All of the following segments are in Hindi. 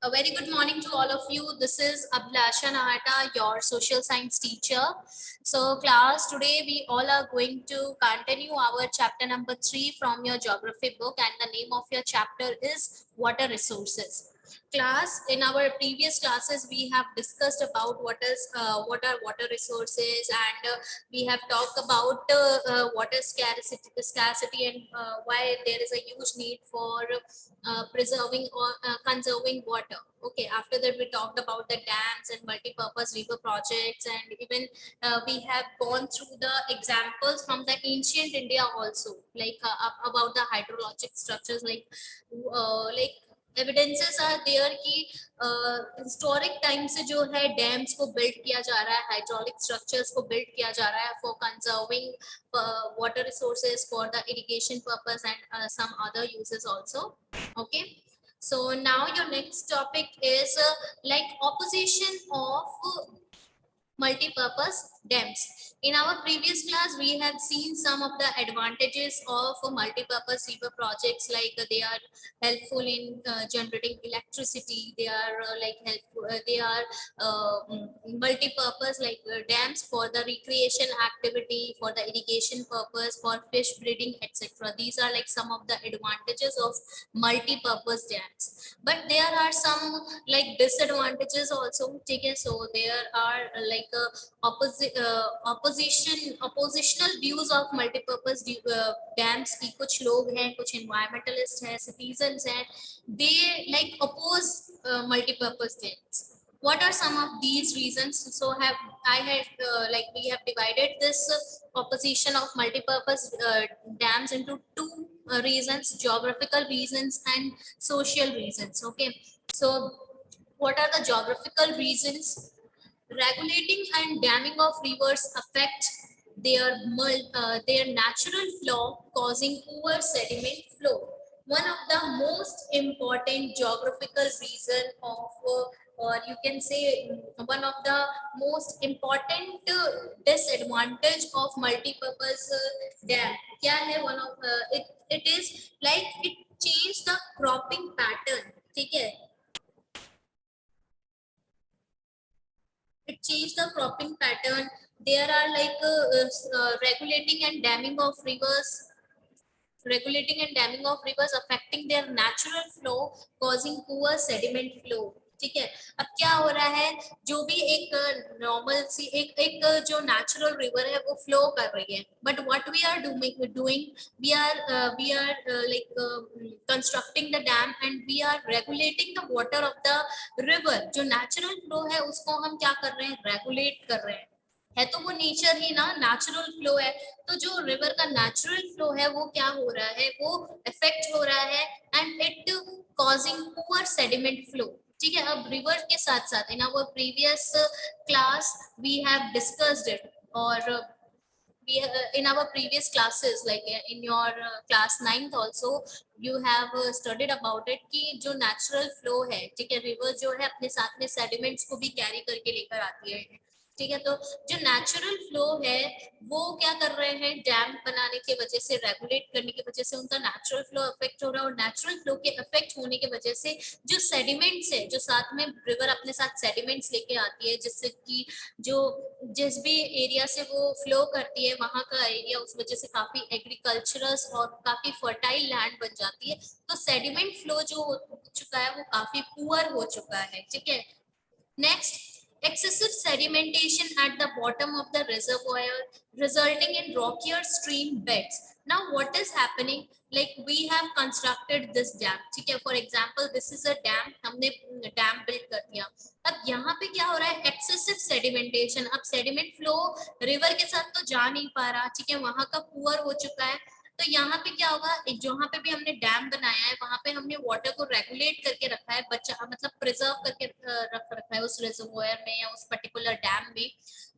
A very good morning to all of you. This is Abhilasha Nahata, your social science teacher. So class, today we all are going to continue our chapter number 3 from your geography book, and the name of your chapter is water resources. Class, in our previous classes we have discussed about what are water resources, and we have talked about water scarcity and why there is a huge need for preserving or conserving water. Okay, after that we talked about the dams and multi-purpose river projects, and even we have gone through the examples from the ancient India also, like about the hydrologic structures, like evidences are there कि हिस्टोरिक टाइम से जो है डैम्स को बिल्ड किया जा रहा है, हाइड्रोलिक स्ट्रक्चर्स को बिल्ड किया जा रहा है for conserving water resources for the irrigation purpose and some other uses also. Okay, so now your next topic is like opposition of multi-purpose dams. In our previous class we have seen some of the advantages of multi-purpose river projects, like they are helpful in generating electricity, they are helpful, they are multi-purpose, like dams for the recreation activity, for the irrigation purpose, for fish breeding, etc. These are like some of the advantages of multi-purpose dams, but there are some like disadvantages also. Okay, so there are oppositional views of multipurpose dams की कुछ लोग हैं, कुछ environmentalists हैं, citizens हैं, they like oppose multipurpose dams. What are some of these reasons? So we have divided this opposition of multipurpose dams into two reasons: geographical reasons and social reasons. Okay, so what are the geographical reasons? Regulating and damming of rivers affect their natural flow, causing poor sediment flow. One of the most important geographical reason of or you can say one of the most important disadvantage of multipurpose dam kya hai? One of it is like it change the cropping pattern. ठीक है, it changed the cropping pattern. There are regulating and damming of rivers affecting their natural flow, causing poor sediment flow. ठीक है, अब क्या हो रहा है, जो भी एक नॉर्मल सी एक जो नेचुरल रिवर है वो फ्लो कर रही है, but what we are doing, we are constructing the dam and we are regulating the water of the river. जो नेचुरल फ्लो है उसको हम क्या कर रहे हैं, रेगुलेट कर रहे हैं. है तो वो नेचर ही ना, नेचुरल फ्लो है, तो जो रिवर का नेचुरल फ्लो है वो क्या हो रहा है, वो इफेक्ट हो रहा है and it causing poor sediment flow. ठीक है, अब रिवर के साथ साथ in our previous class we have discussed it, और in our previous classes, like in your class 9th also you have studied about it कि जो natural flow है, ठीक है, river जो है अपने साथ में sediments को भी carry करके लेकर आती है. ठीक है, तो जो नेचुरल फ्लो है वो क्या कर रहे हैं, डैम बनाने की वजह से, रेगुलेट करने की वजह से उनका नेचुरल फ्लो अफेक्ट हो रहा है, और नेचुरल फ्लो के अफेक्ट होने की वजह से जो सेडिमेंट्स है, जो साथ में रिवर अपने साथ सेडिमेंट्स लेके आती है, जिससे कि जो जिस भी एरिया से वो फ्लो करती है वहां का एरिया उस वजह से काफी एग्रीकल्चरस और काफी फर्टाइल लैंड बन जाती है, तो सेडिमेंट फ्लो जो हो चुका है वो काफी पुअर हो चुका है. ठीक है, next, excessive sedimentation at the bottom of the reservoir resulting in rockier stream beds. Now what is happening, like we have constructed this dam. ठीक है, for example this is a dam, हमने dam build कर दिया. अब यहाँ पे क्या हो रहा है, excessive sedimentation. अब sediment flow river के साथ तो जा नहीं पा रहा. ठीक है, वहां का पुअर हो चुका है, तो यहाँ पे क्या होगा, जहाँ पे भी हमने डैम बनाया है वहां पे हमने वाटर को रेगुलेट करके रखा है, बच्चा मतलब प्रिजर्व करके रख रखा है उस रिजर्वोयर में या उस पर्टिकुलर डैम में.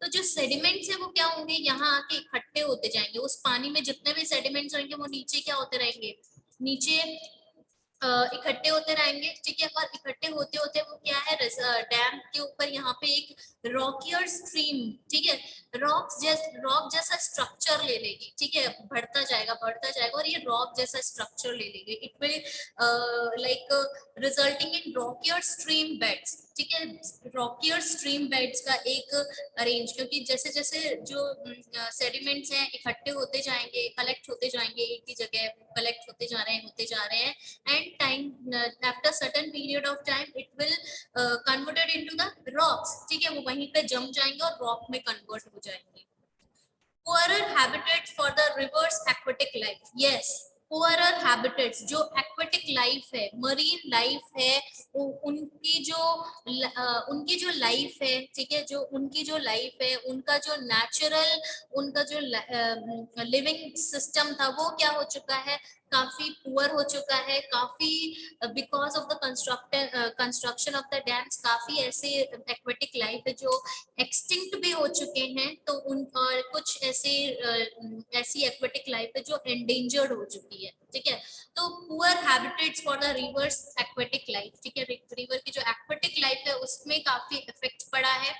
तो जो सेडिमेंट्स है वो क्या होंगे, यहाँ आके इकट्ठे होते जाएंगे. उस पानी में जितने भी सेडिमेंट्स होंगे वो नीचे क्या होते रहेंगे, नीचे इकट्ठे होते रहेंगे. ठीक है, और इकट्ठे होते होते वो क्या है, डैम के ऊपर यहाँ पे एक रॉकियर स्ट्रीम, ठीक है, रॉक जैसा स्ट्रक्चर ले लेगी, ठीक है, बढ़ता जाएगा और ये रॉक जैसा स्ट्रक्चर ले लेगी। It will like resulting in rockier stream beds, ठीक है, रॉकियर स्ट्रीम बेड्स का एक अरेंज, क्योंकि जैसे जैसे जो सेडिमेंट्स हैं इकट्ठे होते जाएंगे, कलेक्ट होते जाएंगे, एक ही जगह कलेक्ट होते जा रहे हैं and time after certain period of time it will converted into the rocks, ठीक है, वो वहीं पे जम जाएंगे और रॉक में कन्वर्ट हो जाएंगे। poorer habitats for the rivers aquatic life, yes, poorer habitats जो aquatic life है, marine life है, उनकी जो लाइफ है, ठीक है, जो उनकी जो लाइफ है, उनका जो नेचुरल, उनका जो लिविंग सिस्टम था वो क्या हो चुका है, काफी पुअर हो चुका है, काफी because of the construction of the dams काफी ऐसे एक्वेटिक लाइफ है जो एक्सटिंक्ट भी हो चुके हैं, तो उन और कुछ ऐसे ऐसी एक्वेटिक लाइफ है जो एंडेंजर्ड हो चुकी है, ठीक है। तो poor habitats for the reverse aquatic life, ठीक है, रिवर की जो एक्वेटिक लाइफ है उसमें काफी इफेक्ट पड़ा है।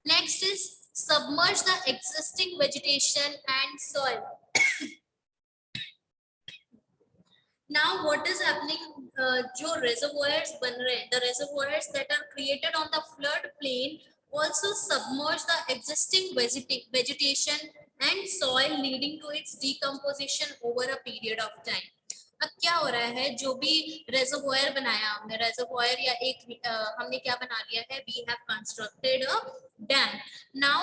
Next is submerge the existing vegetation and soil. Now what is happening, जो reservoirs बन रहे हैं, the reservoirs that are created on the flood plain also submerge the existing vegetation and soil leading to its decomposition over a period of time. अब क्या हो रहा है, जो भी रेजर्वोयर बनाया हमने, रेजर्वोयर या एक हमने क्या बना लिया है, we have constructed a dam. Now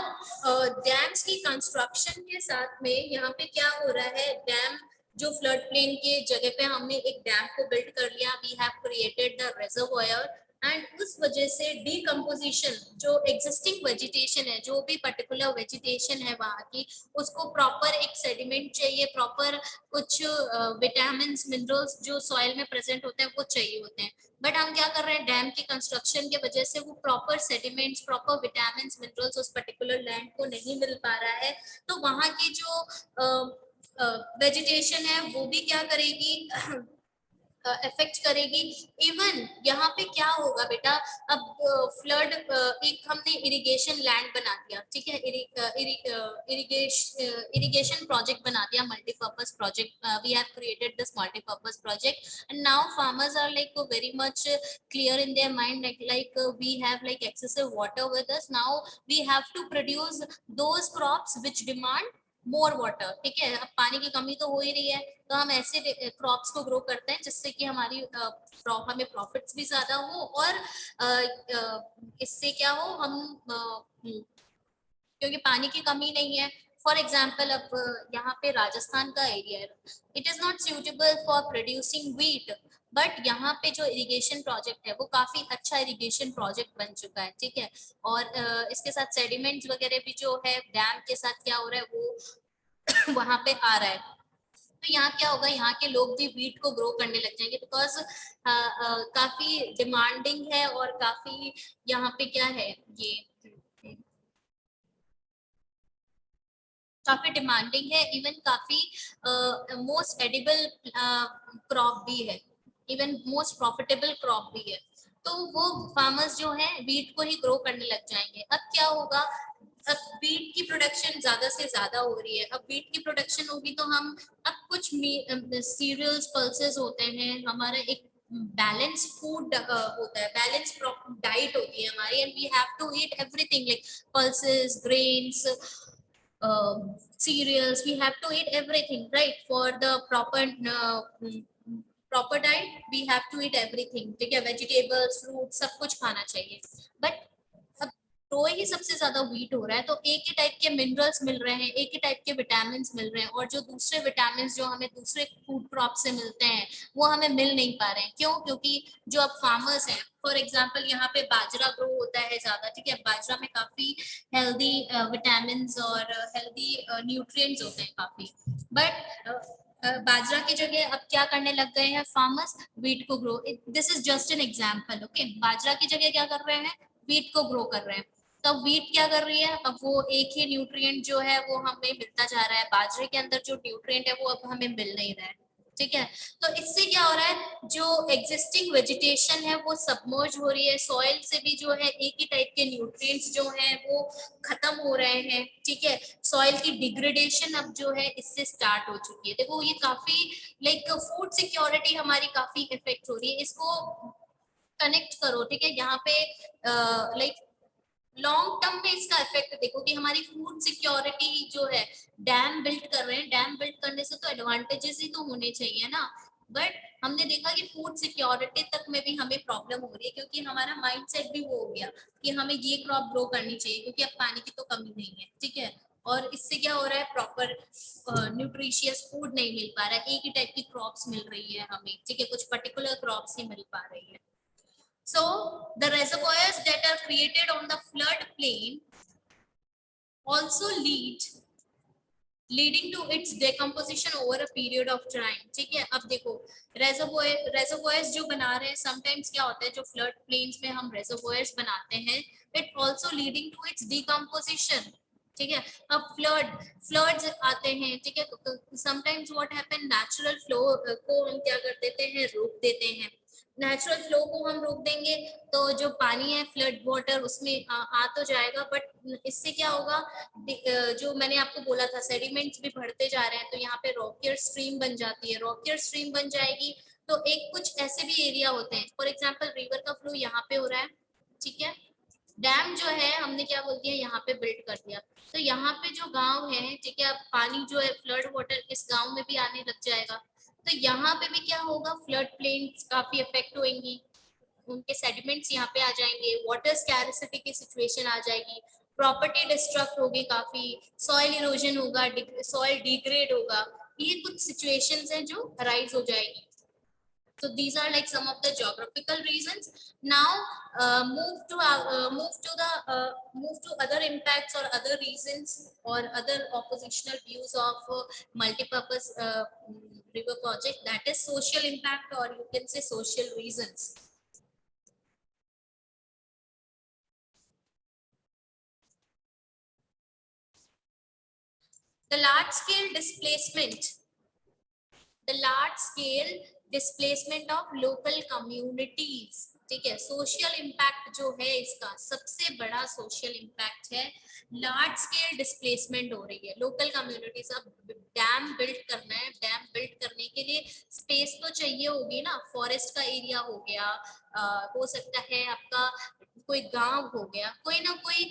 dams की कंस्ट्रक्शन के साथ में यहाँ पे क्या हो रहा है, डैम जो फ्लड प्लेन के जगह पे हमने एक डैम को बिल्ड कर लिया, we have created the reservoir and उस वजह से डीकम्पोजिशन, जो एग्जिस्टिंग वेजिटेशन है, जो भी पर्टिकुलर वेजिटेशन है वहां की, उसको प्रॉपर एक सेडिमेंट चाहिए, प्रॉपर कुछ विटामिन मिनरल्स जो सॉइल में प्रेजेंट होते हैं वो चाहिए होते हैं। बट हम क्या कर रहे हैं, डैम की कंस्ट्रक्शन के वजह से वो proper sediments, proper vitamin minerals उस पर्टिकुलर लैंड को नहीं मिल पा रहा है, तो वहां की जो वेजिटेशन है वो भी क्या करेगी, इफेक्ट करेगी। इवन यहाँ पे क्या होगा बेटा, अब फ्लड एक हमने इरिगेशन लैंड बना दिया, ठीक है, इरिगेशन प्रोजेक्ट बना दिया, multipurpose project, we have created this multipurpose project and now farmers are like very much clear in their mind, like we have like excessive water with us, now we have to produce those crops which demand more water, ठीक है, अब पानी की कमी तो हो ही रही है, तो हम ऐसे क्रॉप्स को ग्रो करते हैं जिससे कि हमारी हमें प्रॉफिट्स भी ज्यादा हो और इससे क्या हो, हम क्योंकि पानी की कमी नहीं है। फॉर एग्जाम्पल अब यहाँ पे राजस्थान का एरिया है, it is not suitable for producing wheat, but यहाँ पे जो इरिगेशन प्रोजेक्ट है वो काफी अच्छा इरिगेशन प्रोजेक्ट बन चुका है, ठीक है, और इसके साथ सेडिमेंट्स वगैरह भी जो है डैम के साथ क्या हो रहा है वो वहां पे आ रहा है, तो यहाँ क्या होगा, यहाँ के लोग भी व्हीट को ग्रो करने लग जाएंगे, बिकॉज काफी डिमांडिंग है और काफी यहाँ पे क्या है, ये काफी डिमांडिंग है, इवन काफी मोस्ट एडिबल क्रॉप भी है, इवन मोस्ट प्रॉफिटेबल क्रॉप भी है, तो वो फार्मर्स जो है वीट को ही ग्रो करने लग जाएंगे। अब क्या होगा, अब वीट की प्रोडक्शन ज्यादा से ज्यादा हो रही है, अब वीट की प्रोडक्शन होगी तो हम अब कुछ सीरियल्स पल्सेस होते हैं, हमारा एक बैलेंस फूड होता है, बैलेंस डाइट होती है हमारी, and we have to eat everything like pulses, grains, cereals, we have to eat everything, right, for the proper diet we have to eat everything, ठीक है, vegetables, fruits सब कुछ खाना चाहिए, but अब ग्रो ही सबसे ज्यादा व्हीट हो रहा है, तो एक ही टाइप के मिनरल्स मिल रहे हैं, एक ही टाइप के विटामिन मिल रहे हैं, और जो दूसरे विटामिन जो हमें दूसरे फूड क्रॉप से मिलते हैं वो हमें मिल नहीं पा रहे हैं, क्यों, क्योंकि जो अब फार्मर्स हैं, फॉर एग्जाम्पल यहाँ पे बाजरा ग्रो होता है ज्यादा, ठीक है, बाजरा में काफी हेल्दी विटामिन और हेल्दी न्यूट्रिएंट्स होते हैं काफी, बट बाजरा की जगह अब क्या करने लग गए हैं फार्मर्स, व्हीट को grow, this is just an example, okay, बाजरा की जगह क्या कर रहे हैं, व्हीट को ग्रो कर रहे हैं, तो व्हीट क्या कर रही है, अब वो एक ही न्यूट्रिएंट जो है वो हमें मिलता जा रहा है, बाजरे के अंदर जो न्यूट्रिएंट है वो अब हमें मिल नहीं रहा है, ठीक है। तो इससे क्या हो रहा है, जो एग्जिस्टिंग वेजिटेशन है वो सबमर्ज हो रही है, सॉइल से भी जो है एक ही टाइप के न्यूट्रिएंट्स जो है वो खत्म हो रहे हैं। ठीक है, सॉइल की डिग्रेडेशन अब जो है इससे स्टार्ट हो चुकी है। देखो ये काफी लाइक फूड सिक्योरिटी हमारी काफी इफेक्ट हो रही है, इसको कनेक्ट करो। ठीक है, यहाँ पे लाइक लॉन्ग टर्म में इसका इफेक्ट देखो कि हमारी फूड सिक्योरिटी जो है, डैम बिल्ड कर रहे हैं, डैम बिल्ड करने से तो एडवांटेजेस ही तो होने चाहिए ना। बट हमने देखा कि फूड सिक्योरिटी तक में भी हमें प्रॉब्लम हो रही है, क्योंकि हमारा माइंडसेट भी वो हो गया कि हमें ये क्रॉप ग्रो करनी चाहिए क्योंकि अब पानी की तो कमी नहीं है। ठीक है, और इससे क्या हो रहा है, प्रॉपर न्यूट्रिशियस फूड नहीं मिल पा रहा है, एक ही टाइप की क्रॉप्स मिल रही है हमें। ठीक है, कुछ पर्टिकुलर क्रॉप्स ही मिल पा रही है। So the reservoirs that are created on the flood plain also leading to its decomposition over a period of time। ठीक है, अब देखो reservoirs जो बना रहे हैं, sometimes क्या होता है जो flood plains में हम reservoirs बनाते हैं, it also leading to its decomposition। ठीक है, अब floods आते हैं। ठीक है, sometimes what happen, natural flow को हम क्या कर देते हैं, रोक देते हैं। नेचुरल फ्लो को हम रोक देंगे तो जो पानी है फ्लड वाटर उसमें आ तो जाएगा, बट इससे क्या होगा, जो मैंने आपको बोला था सेडिमेंट्स भी बढ़ते जा रहे हैं, तो यहाँ पे रॉकियर स्ट्रीम बन जाती है। रॉकियर स्ट्रीम बन जाएगी तो एक कुछ ऐसे भी एरिया होते हैं, फॉर एग्जांपल रिवर का फ्लो यहाँ पे हो रहा है। ठीक है, डैम जो है हमने क्या बोल दिया, यहाँ पे बिल्ड कर दिया, तो यहाँ पे जो गांव है, ठीक है, अब पानी जो है फ्लड वाटर इस गांव में भी आने लग जाएगा, तो यहाँ पे भी क्या होगा, फ्लड प्लेन्स काफी इफेक्ट होंगी, उनके सेडिमेंट्स यहाँ पे आ जाएंगे, वाटर स्कैरिसिटी की सिचुएशन आ जाएगी, प्रॉपर्टी डिस्ट्रक्ट होगी काफी, सॉइल इरोजन होगा, सॉइल डिग्रेड होगा। ये कुछ सिचुएशंस हैं जो अराइज हो जाएगी। So these are like some of the geographical reasons. Now move to other impacts or other reasons or other oppositional views of multipurpose river project, that is social impact, or you can say social reasons. The large scale displacement of local communities. ठीक है, सोशल इम्पैक्ट जो है इसका सबसे बड़ा सोशल इम्पैक्ट है, लार्ज स्केल डिस्प्लेसमेंट हो रही है लोकल कम्युनिटीज। अब डैम बिल्ड करना है, डैम बिल्ड करने के लिए स्पेस तो चाहिए होगी ना, फॉरेस्ट का एरिया हो गया, हो सकता है आपका कोई गांव हो गया, कोई ना कोई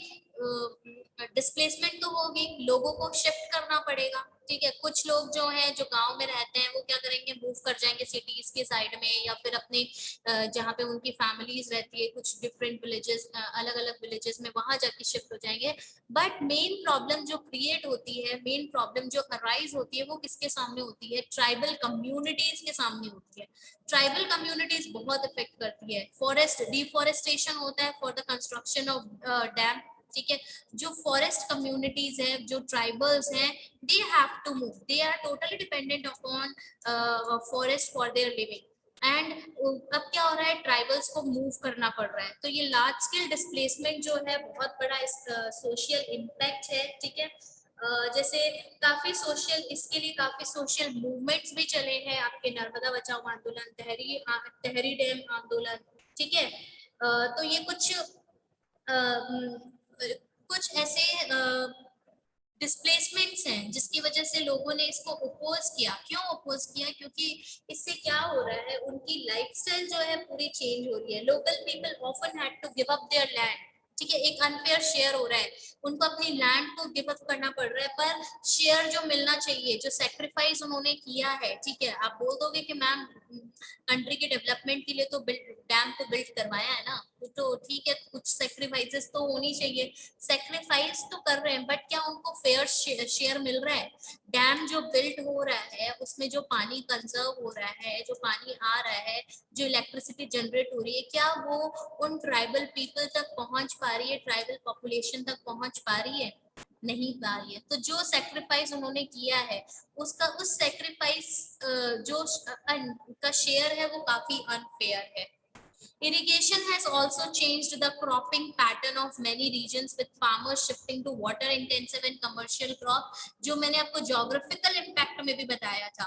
डिस्प्लेसमेंट तो होगी, लोगों को शिफ्ट करना पड़ेगा। ठीक है, कुछ लोग जो हैं जो गांव में रहते हैं वो क्या करेंगे, मूव कर जाएंगे सिटीज के साइड में, या फिर अपने जहाँ पे उनकी फैमिलीज रहती है, कुछ डिफरेंट विलेजेस, अलग अलग विलेजेस में वहां जाके शिफ्ट हो जाएंगे। बट मेन प्रॉब्लम जो क्रिएट होती है, मेन प्रॉब्लम जो अराइज होती है, वो किसके सामने होती है, ट्राइबल कम्युनिटीज के सामने होती है। ट्राइबल कम्युनिटीज बहुत इफेक्ट करती है, फॉरेस्ट डिफॉरेस्टेशन होता है for the construction of dam. ठीक है, जो फॉरेस्ट कम्युनिटीज है, जो ट्राइबल्स हैं, they have to move, they are totally dependent upon forest for their living, and अब क्या हो रहा है, ट्राइबल्स को मूव करना पड़ रहा है। तो ये लार्ज स्केल डिस्प्लेसमेंट जो है बहुत बड़ा सोशल इम्पैक्ट है। ठीक है, जैसे काफी सोशल, इसके लिए काफी सोशल मूवमेंट्स भी चले हैं, आपके नर्मदा बचाओ आंदोलन, तहरी डैम आंदोलन। ठीक है, तो ये कुछ ऐसे डिस्प्लेसमेंट्स हैं जिसकी वजह से लोगों ने इसको अपोज किया। क्यों अपोज किया, क्योंकि इससे क्या हो रहा है, उनकी लाइफस्टाइल जो है पूरी चेंज हो रही है। Local people often had to give up their land. ठीक है, एक अनफेयर शेयर हो रहा है, उनको अपनी लैंड को गिव अप करना पड़ रहा है, पर शेयर जो मिलना चाहिए, जो सेक्रीफाइस उन्होंने किया है। ठीक है, आप बोल दोगे कि मैम कंट्री के डेवलपमेंट के लिए तो डैम को बिल्ड करवाया है ना, तो ठीक है, कुछ सेक्रीफाइसेस तो होनी चाहिए, सेक्रीफाइस तो कर रहे हैं, बट क्या उनको फेयर शेयर मिल रहा है? डैम जो बिल्ड हो रहा है उसमें जो पानी कंजर्व हो रहा है, जो पानी आ रहा है, जो इलेक्ट्रिसिटी जनरेट हो रही है, क्या वो उन ट्राइबल पीपल तक पहुंच पा रही है, ट्राइबल पॉपुलेशन तक पहुंच पा रही है? नहीं पा रही है। तो जो सेक्रीफाइस उन्होंने किया है, उसका उस सेक्रीफाइस जो का शेयर है वो काफी अनफेयर है। Irrigation has also changed the cropping pattern of many regions, with farmers shifting to water intensive and commercial crop। जो मैंने आपको geographical impact में भी बताया था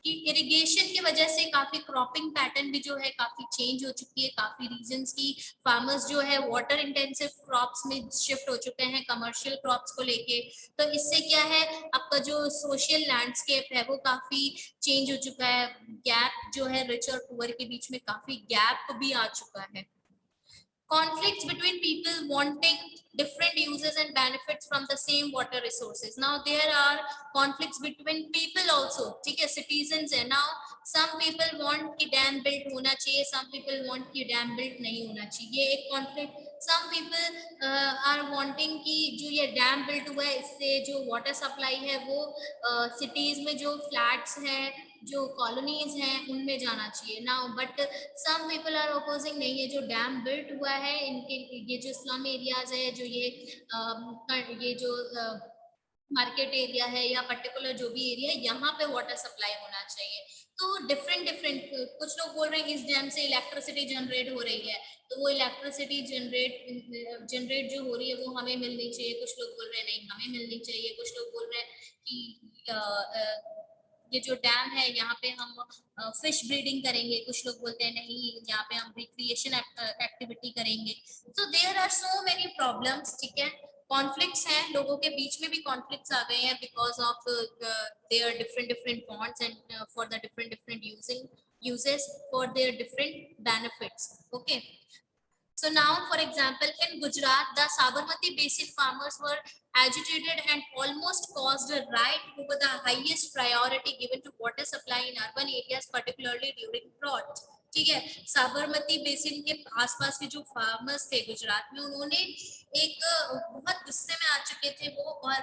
कि इरिगेशन की वजह से काफी क्रॉपिंग पैटर्न भी जो है काफी चेंज हो चुकी है, काफी रीजन्स की फार्मर्स जो है वाटर इंटेंसिव क्रॉप्स में शिफ्ट हो चुके हैं कमर्शियल क्रॉप्स को लेके। तो इससे क्या है, आपका जो सोशल लैंडस्केप है वो काफी चेंज हो चुका है, गैप जो है रिच और पुअर के बीच में काफी गैप भी आ चुका है। Conflicts between people wanting different uses and benefits from the same water resources. Now there are conflicts between people also, ठीक है, citizens है। Now some people want कि dam built होना चाहिए, some people want कि dam built नहीं होना चाहिए, ये एक conflict। some people are wanting कि जो ये dam built हुआ है इससे जो water supply है वो cities में जो flats हैं, जो कॉलोनीज हैं उनमें जाना चाहिए now. But some people are opposing, नहीं, ये जो डैम बिल्ट हुआ है इनके, ये जो स्लम एरियाज है, जो ये जो मार्केट एरिया है या पर्टिकुलर जो भी एरिया है, यहाँ पे वाटर सप्लाई होना चाहिए। तो डिफरेंट डिफरेंट, कुछ लोग बोल रहे हैं इस डैम से इलेक्ट्रिसिटी जनरेट हो रही है, तो वो इलेक्ट्रिसिटी जनरेट जो हो रही है वो हमें मिलनी चाहिए। कुछ लोग बोल रहे हैं नहीं हमें मिलनी चाहिए। कुछ लोग बोल रहे हैं कि ये जो डैम है यहाँ पे हम फिश ब्रीडिंग करेंगे। कुछ लोग बोलते हैं नहीं यहाँ पे हम रिक्रिएशन एक्टिविटी करेंगे। So there are so many problems, ठीक है, कॉन्फ्लिक्ट्स हैं, लोगों के बीच में भी कॉन्फ्लिक्ट्स आ गए हैं because of their different different bonds and for the different different uses for their different benefits. Okay, so now for example in Gujarat the Sabarmati basin farmers were agitated and almost caused a riot over the highest priority given to water supply in urban areas particularly during drought। ठीक है, साबरमती बेसिन के आसपास के जो फार्मर्स थे गुजरात में, उन्होंने एक बहुत गुस्से में आ चुके थे वो, और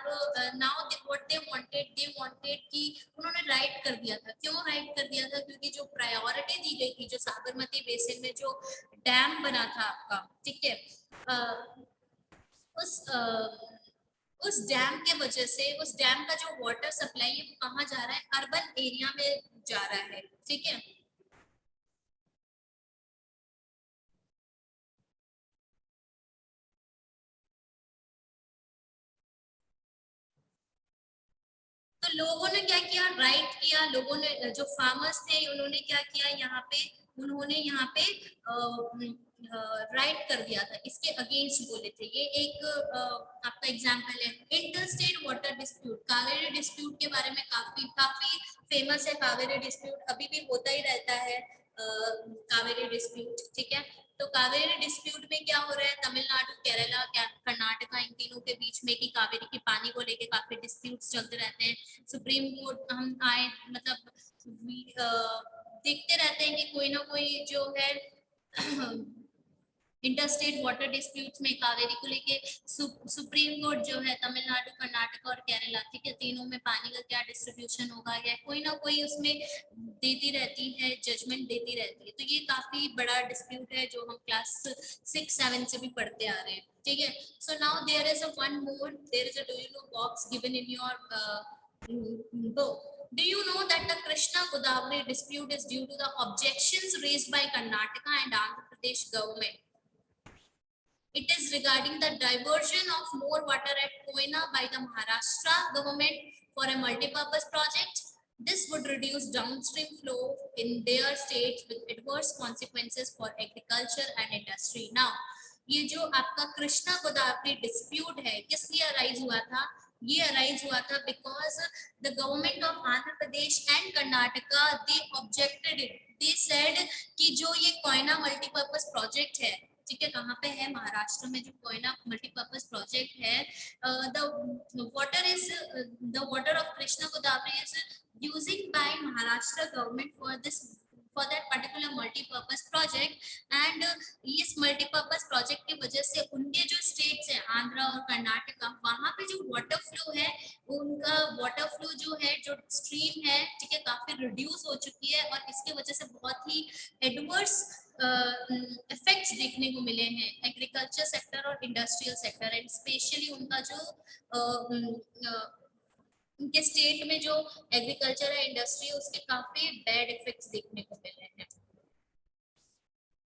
नाउ व्हाट दे वांटेड कि उन्होंने राइट कर दिया था। क्यों राइट कर दिया था? क्योंकि जो प्रायोरिटी दी गई थी, जो साबरमती बेसिन में जो डैम बना था आपका, ठीक है, उस डैम के वजह से उस डैम का जो वाटर सप्लाई है वो कहाँ जा रहा है? अर्बन एरिया में जा रहा है। ठीक है, तो लोगों ने क्या किया? राइट किया। लोगों ने, जो फार्मर्स थे, उन्होंने क्या किया यहाँ पे? उन्होंने यहाँ पे राइट कर दिया था, इसके अगेंस्ट बोले थे। ये एक आपका एग्जांपल है। Inter state water dispute, Kaveri dispute के बारे में काफी काफी फेमस है। कावेरी डिस्प्यूट अभी भी होता ही रहता है, कावेरी डिस्प्यूट। ठीक है, तो कावेरी डिस्प्यूट में क्या हो रहा है? तमिलनाडु, केरला, कर्नाटका, इन तीनों के बीच में कि कावेरी के पानी को लेके काफी डिस्प्यूट्स चलते रहते हैं। सुप्रीम कोर्ट हम आए, मतलब देखते रहते हैं कि कोई ना कोई जो है इंटरस्टेट वाटर डिस्प्यूट्स में कावेरी को लेके सुप्रीम कोर्ट जो है तमिलनाडु, कर्नाटक और केरला, ठीक है, तीनों में पानी का क्या डिस्ट्रीब्यूशन होगा, या कोई ना कोई उसमें देती रहती है, जजमेंट देती रहती है। तो ये काफी बड़ा डिस्प्यूट है जो हम क्लास 6-7 से भी पढ़ते आ रहे हैं। ठीक है, so now there is a one more, there is a do you know box given in your book. Do you know that the Krishna Godavari dispute is due to the objections raised by Karnataka and Andhra Pradesh government? It is regarding the diversion of more water at Koyna by the Maharashtra government for a multi-purpose project. This would reduce downstream flow in their states with adverse consequences for agriculture and industry. Now, ये जो आपका कृष्णा गोदावरी डिस्प्यूट है, किस लिए अराइज हुआ था? ये अराइज हुआ था because the government of Andhra Pradesh and Karnataka they objected it. They said कि जो ये कोयना मल्टीपर्पज प्रोजेक्ट है, ठीक है, कहाँ पे है? महाराष्ट्र में जो कोयना मल्टीपर्पज प्रोजेक्ट है, the water of Krishna Godavari is using by Maharashtra government for that particular multi-purpose project, and इस multi-purpose project की वजह से उनके जो states है आंध्र और कर्नाटका, वहाँ पे जो water flow है, उनका water flow जो है, जो stream है, ठीक है, काफी reduce हो चुकी है, और इसके वजह से बहुत ही adverse इफेक्ट्स देखने को मिले हैं एग्रीकल्चर सेक्टर और इंडस्ट्रियल सेक्टर, एंड स्पेशली उनका जो उनके स्टेट में जो एग्रीकल्चर है, इंडस्ट्री है, उसके काफी बैड इफेक्ट्स देखने को मिले हैं।